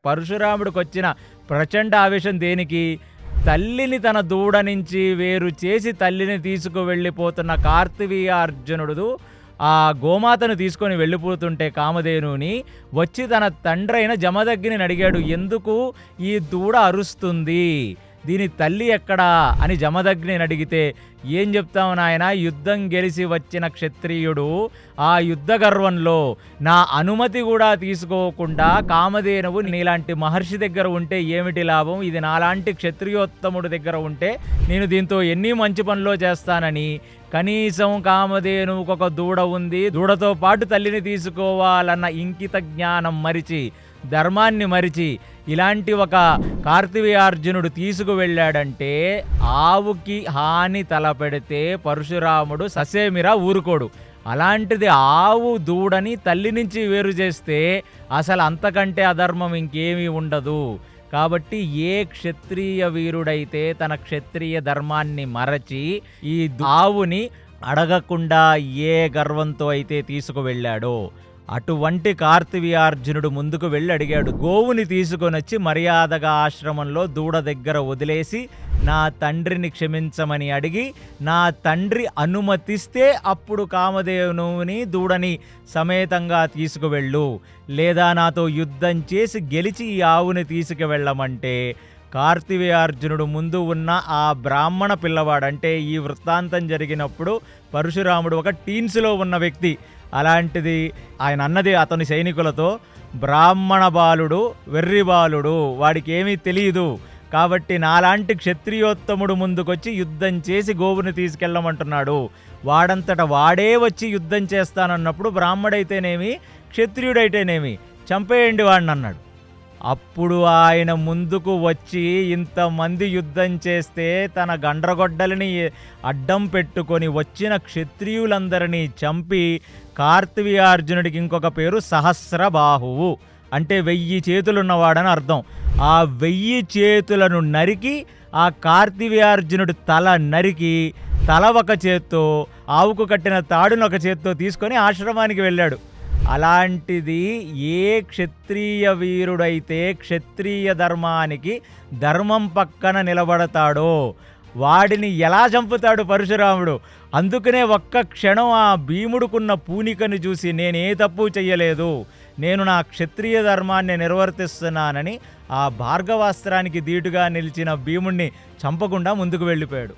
పరశురాముడికి వచ్చిన ప్రచండ ఆవేశం దేనికి? తల్లిని తన దూడ నుంచి వేరు చేసి తల్లిని తీసుకువెళ్ళిపోతున్న కార్తవీర్యార్జునుడు ఆ గోమాతను తీసుకొని వెళ్ళిపోతుంటే కామధేనుని వచ్చి తన తండ్రైన జమదగ్నిని అడిగాడు, ఎందుకు ఈ దూడ అరుస్తుంది, దీని తల్లి ఎక్కడా అని జమదగ్నిని అడిగితే, ఏం చెప్తావు నాయన, యుద్ధం గెలిచి వచ్చిన క్షత్రియుడు ఆ యుద్ధ గర్వంలో నా అనుమతి కూడా తీసుకోకుండా కామధేనువు నీలాంటి మహర్షి దగ్గర ఉంటే ఏమిటి లాభం, ఇది నాలాంటి క్షత్రియోత్తముడి దగ్గర ఉంటే నేను దీంతో ఎన్ని మంచి పనులు చేస్తానని కనీసం కామధేనువుకు ఒక దూడ ఉంది, దూడతో పాటు తల్లిని తీసుకోవాలన్న ఇంకిత జ్ఞానం మరిచి, ధర్మాన్ని మరిచి ఇలాంటి ఒక కార్తవీర్యార్జునుడు తీసుకువెళ్ళాడంటే ఆవుకి హాని తలపెడితే పరశురాముడు ససేమిరా ఊరుకోడు. అలాంటిది ఆవు దూడని తల్లి నుంచి వేరు చేస్తే అసలు అంతకంటే అధర్మం ఇంకేమీ ఉండదు. కాబట్టి ఏ క్షత్రియ వీరుడైతే తన క్షత్రియ ధర్మాన్ని మరచి ఈ ఆవుని అడగకుండా ఏ గర్వంతో అయితే తీసుకువెళ్ళాడో అటువంటి కార్తవీర్యార్జునుడు ముందుకు వెళ్ళి అడిగాడు, గోవుని తీసుకొనొచ్చి మర్యాదగా ఆశ్రమంలో దూడ దగ్గర వదిలేసి నా తండ్రిని క్షమించమని అడిగి నా తండ్రి అనుమతిస్తే అప్పుడు కామధేనువుని దూడని సమేతంగా తీసుకువెళ్ళు, లేదా నాతో యుద్ధం చేసి గెలిచి ఈ ఆవుని తీసుకువెళ్ళమంటే కార్తవీర్యార్జునుడు ముందు ఉన్న ఆ బ్రాహ్మణ పిల్లవాడు, అంటే ఈ వృత్తాంతం జరిగినప్పుడు పరశురాముడు ఒక టీన్స్లో ఉన్న వ్యక్తి, అలాంటిది ఆయన అన్నది అతని సైనికులతో, బ్రాహ్మణ బాలుడు వెర్రి బాలుడు, వాడికి ఏమీ తెలియదు, కాబట్టి నాలాంటి క్షత్రియోత్తముడు ముందుకొచ్చి యుద్ధం చేసి గోవుని తీసుకెళ్ళమంటున్నాడు, వాడంతట వాడే వచ్చి యుద్ధం చేస్తానన్నప్పుడు బ్రాహ్మడైతేనేమి క్షత్రియుడైతేనేమి చంపేయండి వాడిని అన్నాడు. అప్పుడు ఆయన ముందుకు వచ్చి ఇంతమంది యుద్ధం చేస్తే తన గండ్రగొడ్డలిని అడ్డం పెట్టుకొని వచ్చిన క్షత్రియులందరినీ చంపి, కార్తవీర్యార్జునుడికి ఇంకొక పేరు సహస్రబాహువు, అంటే 1000 చేతులున్నవాడని అర్థం. ఆ 1000 చేతులను నరికి ఆ కార్తవీర్యార్జునుడు తల నరికి తల ఒక చేత్తో, ఆవుకు కట్టిన తాడును ఒక చేత్తో తీసుకొని ఆశ్రమానికి వెళ్ళాడు. అలాంటిది ఏ క్షత్రియ వీరుడైతే క్షత్రియ ధర్మానికి ధర్మం పక్కన నిలబడతాడో వాడిని ఎలా చంపుతాడు పరశురాముడు. అందుకనే ఒక్క క్షణం ఆ భీముడుకున్న పూనికను చూసి నేనే తప్పు చెయ్యలేదు, నేను నా క్షత్రియ ధర్మాన్ని నిర్వర్తిస్తున్నానని ఆ భార్గవాస్త్రానికి ధీటుగా నిలిచిన భీముణ్ణి చంపకుండా ముందుకు వెళ్ళిపోయాడు.